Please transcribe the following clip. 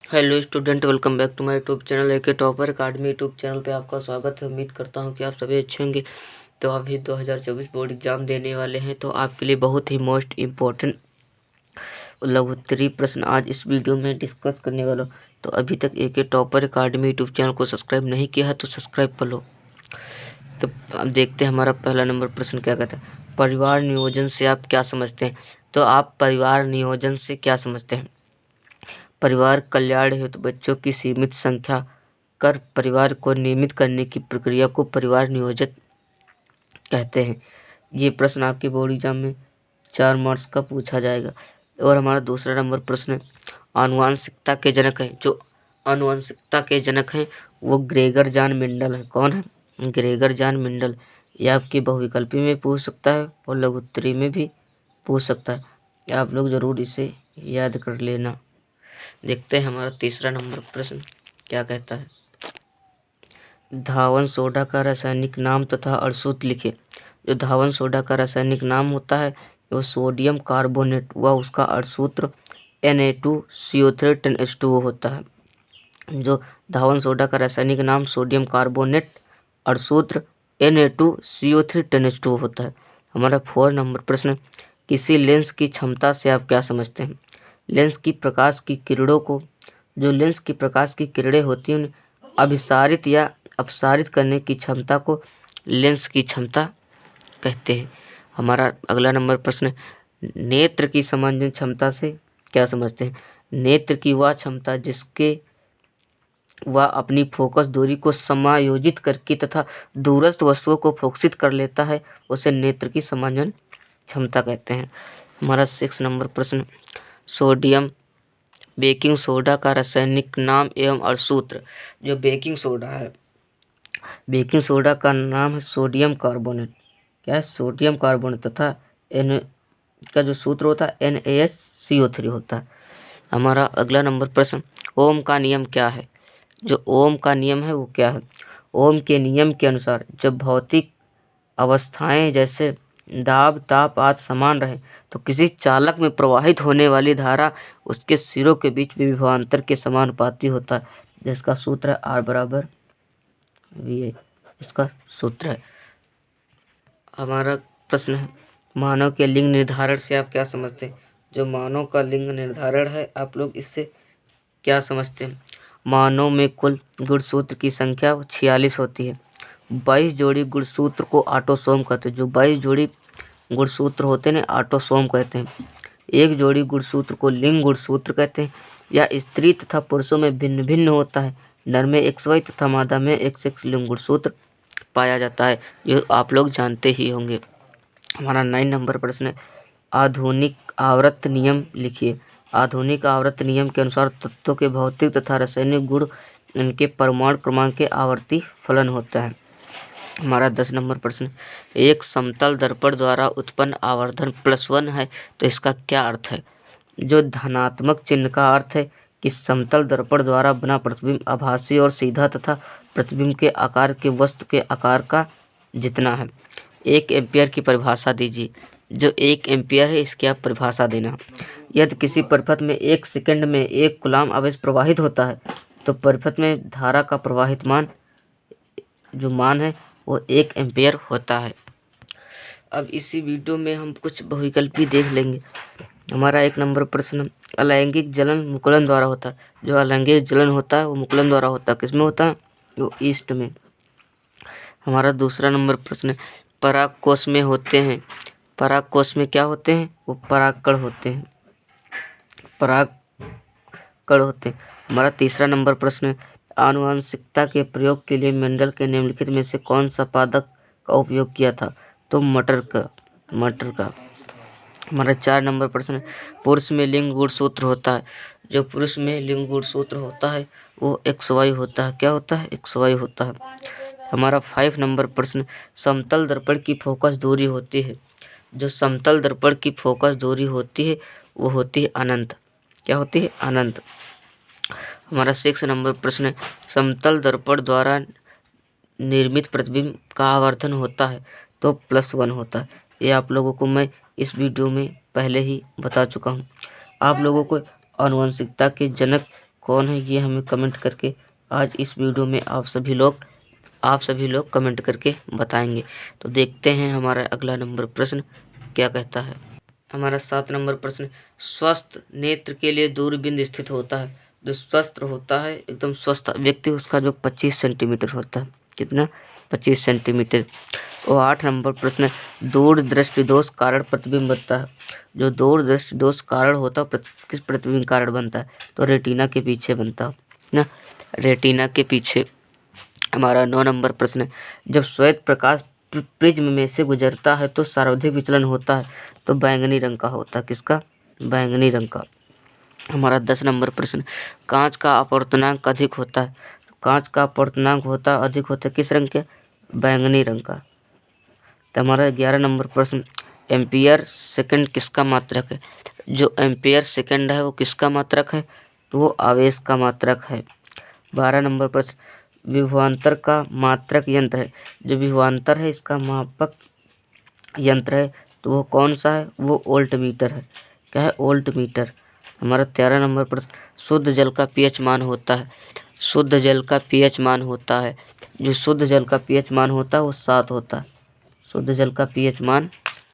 Hello student, welcome back to my YouTube channel AK topper academy. YouTube channel पे आपका स्वागत है। उम्मीद करता हूँ कि आप सभी अच्छे होंगे। तो अभी 2024 बोर्ड एग्जाम देने वाले हैं, तो आपके लिए बहुत ही मोस्ट इम्पोर्टेंट लघुत्तरीय प्रश्न आज इस वीडियो में डिस्कस करने वाला हूँ। तो अभी तक एके टॉपर अकाडमी यूट्यूब चैनल को सब्सक्राइब नहीं किया है तो सब्सक्राइब कर लो। तो अब देखते हैं हमारा पहला नंबर प्रश्न क्या कहता है। परिवार नियोजन से आप क्या समझते हैं? तो आप परिवार नियोजन से क्या समझते हैं? परिवार कल्याण हेतु बच्चों की सीमित संख्या कर परिवार को नियमित करने की प्रक्रिया को परिवार नियोजन कहते हैं। ये प्रश्न आपके बोर्ड एग्जाम में 4 मार्क्स का पूछा जाएगा। और हमारा दूसरा नंबर प्रश्न है, आनुवंशिकता के जनक हैं। जो आनुवंशिकता के जनक हैं वो ग्रेगर जॉन मेंडल हैं। कौन है? Gregor John Mendel. यह आपकी बहुविकल्पी में पूछ सकता है और लघुत्तरी में भी पूछ सकता है। आप लोग ज़रूर इसे याद कर लेना। देखते हैं हमारा तीसरा नंबर प्रश्न क्या कहता है। धावन सोडा का रासायनिक नाम तथा अणुसूत्र लिखिए। जो धावन सोडा का रासायनिक नाम होता है वो सोडियम कार्बोनेट व उसका अणुसूत्र Na2CO3 10H2O होता है। जो धावन सोडा का रासायनिक नाम सोडियम कार्बोनेट अणुसूत्र Na2CO3 10H2O होता है। हमारा 4 नंबर प्रश्न, किसी लेंस की क्षमता से आप क्या समझते हैं? लेंस की प्रकाश की किरणों को जो लेंस की प्रकाश की किरणें होती हैं उन्हें अभिसारित या अपसारित करने की क्षमता को लेंस की क्षमता कहते हैं। हमारा अगला नंबर प्रश्न, नेत्र की समांजन क्षमता से क्या समझते हैं? नेत्र की वह क्षमता जिसके वह अपनी फोकस दूरी को समायोजित करके तथा दूरस्थ वस्तुओं को फोकसित कर लेता है, उसे नेत्र की समांजन क्षमता कहते हैं। हमारा 6 नंबर प्रश्न, सोडियम बेकिंग सोडा का रासायनिक नाम एवं अणुसूत्र। जो बेकिंग सोडा है, बेकिंग सोडा का नाम है सोडियम कार्बोनेट। क्या है? सोडियम कार्बोनेट तथा एन का जो सूत्र होता है NaHCO3 होता है। हमारा अगला नंबर प्रश्न, ओम का नियम क्या है? जो ओम का नियम है वो क्या है? ओम के नियम के अनुसार जब भौतिक अवस्थाएं जैसे दाब ताप आदि समान रहे तो किसी चालक में प्रवाहित होने वाली धारा उसके सिरों के बीच विभवांतर के समानुपाती होता है, जिसका सूत्र है R बराबर VA। इसका सूत्र है। हमारा प्रश्न है, मानव के लिंग निर्धारण से आप क्या समझते हैं? जो मानव का लिंग निर्धारण है आप लोग इससे क्या समझते हैं? मानव में कुल गुणसूत्र की संख्या 46 होती है। 22 जोड़ी गुणसूत्र को ऑटोसोम कहते हैं। जो 22 जोड़ी गुणसूत्र होते हैं ऑटोसोम कहते हैं। एक जोड़ी गुणसूत्र को लिंग गुणसूत्र कहते हैं। या स्त्री तथा पुरुषों में भिन्न भिन्न होता है। नर में XY तथा मादा में XX लिंग गुणसूत्र पाया जाता है। ये आप लोग जानते ही होंगे। हमारा 9 नंबर प्रश्न है, आधुनिक आवर्त नियम लिखिए। आधुनिक आवर्त नियम के अनुसार तत्वों के भौतिक तथा रासायनिक गुण इनके परमाणु क्रमांक के आवर्ती फलन होता है। हमारा 10 नंबर प्रश्न, एक समतल दर्पण द्वारा उत्पन्न आवर्धन +1 है तो इसका क्या अर्थ है? जो धनात्मक चिन्ह का अर्थ है कि समतल दर्पण द्वारा बना प्रतिबिंब आभासी और सीधा तथा प्रतिबिंब के आकार के वस्तु के आकार का जितना है। 1 एम्पियर की परिभाषा दीजिए। जो 1 एम्पियर है इसकी आप परिभाषा देना। यदि किसी परिपथ में 1 सेकंड में 1 कूलाम आवेश प्रवाहित होता है तो परिपथ में धारा का प्रवाहित मान जो मान है वो 1 एम्पियर होता है। अब इसी वीडियो में हम कुछ बहुविकल्पी देख लेंगे। हमारा 1 नंबर प्रश्न, अलैंगिक जलन मुकुलन द्वारा होता है। जो अलैंगिक जलन होता है वो मुकुलन द्वारा होता है। किसमें होता है? वो ईस्ट में। हमारा दूसरा नंबर प्रश्न, परागकोश में होते हैं। परागकोश में क्या होते हैं? वो परागकण होते हैं। परागकण होते हैं। हमारा तीसरा नंबर प्रश्न, आनुवंशिकता के प्रयोग के लिए मेंडल के निम्नलिखित में से कौन सा पादप का उपयोग किया था? तो मटर का। हमारा 4 नंबर प्रश्न, पुरुष में लिंग गुणसूत्र होता है। जो पुरुष में लिंग गुणसूत्र होता है वो XY होता है। क्या होता है? XY होता है। हमारा 5 नंबर प्रश्न, समतल दर्पण की फोकस दूरी होती है। जो समतल दर्पण की फोकस दूरी होती है वो होती है अनंत। क्या होती है? अनंत। हमारा 6 नंबर प्रश्न, समतल दर्पण द्वारा निर्मित प्रतिबिंब का आवर्धन होता है तो +1 होता है। ये आप लोगों को मैं इस वीडियो में पहले ही बता चुका हूँ। आप लोगों को आनुवंशिकता के जनक कौन है ये हमें कमेंट करके आज इस वीडियो में आप सभी लोग कमेंट करके बताएंगे। तो देखते हैं हमारा अगला नंबर प्रश्न क्या कहता है। हमारा 7 नंबर प्रश्न, स्वस्थ नेत्र के लिए दूरबीन स्थित होता है। जो स्वस्थ होता है एकदम स्वस्थ व्यक्ति उसका जो 25 सेंटीमीटर होता है। कितना? 25 सेंटीमीटर। और 8 नंबर प्रश्न, दूर दृष्टि दोष कारण प्रतिबिंब बनता है। जो दूर दृष्टि दोष कारण होता है किस प्रतिबिंब कारण बनता है? तो रेटिना के पीछे बनता है ना, रेटिना के पीछे। हमारा 9 नंबर प्रश्न, जब श्वेत प्रकाश प्रिज्म में से गुजरता है तो सर्वाधिक विचलन होता है। तो बैंगनी रंग का होता है। किसका? बैंगनी रंग का। हमारा 10 नंबर प्रश्न, कांच का अपवर्तनांक अधिक होता है। कांच का अपवर्तनांक अधिक होता है किस रंग के? बैंगनी रंग का। तो हमारा 11 नंबर प्रश्न, एम्पियर सेकंड किसका मात्रक है? जो एम्पियर सेकंड है वो किसका मात्रक है? तो वो आवेश का मात्रक है। 12 नंबर प्रश्न, विभवांतर का मात्रक यंत्र है। जो विभवांतर है इसका मापक यंत्र है तो वो कौन सा है? वो वोल्ट मीटर है। क्या है? Volt meter. हमारा 13 नंबर प्रश्न, शुद्ध जल का पीएच मान होता है। शुद्ध जल का पीएच मान होता है, जो शुद्ध जल का पीएच मान होता है वो 7 होता है। शुद्ध जल का पीएच मान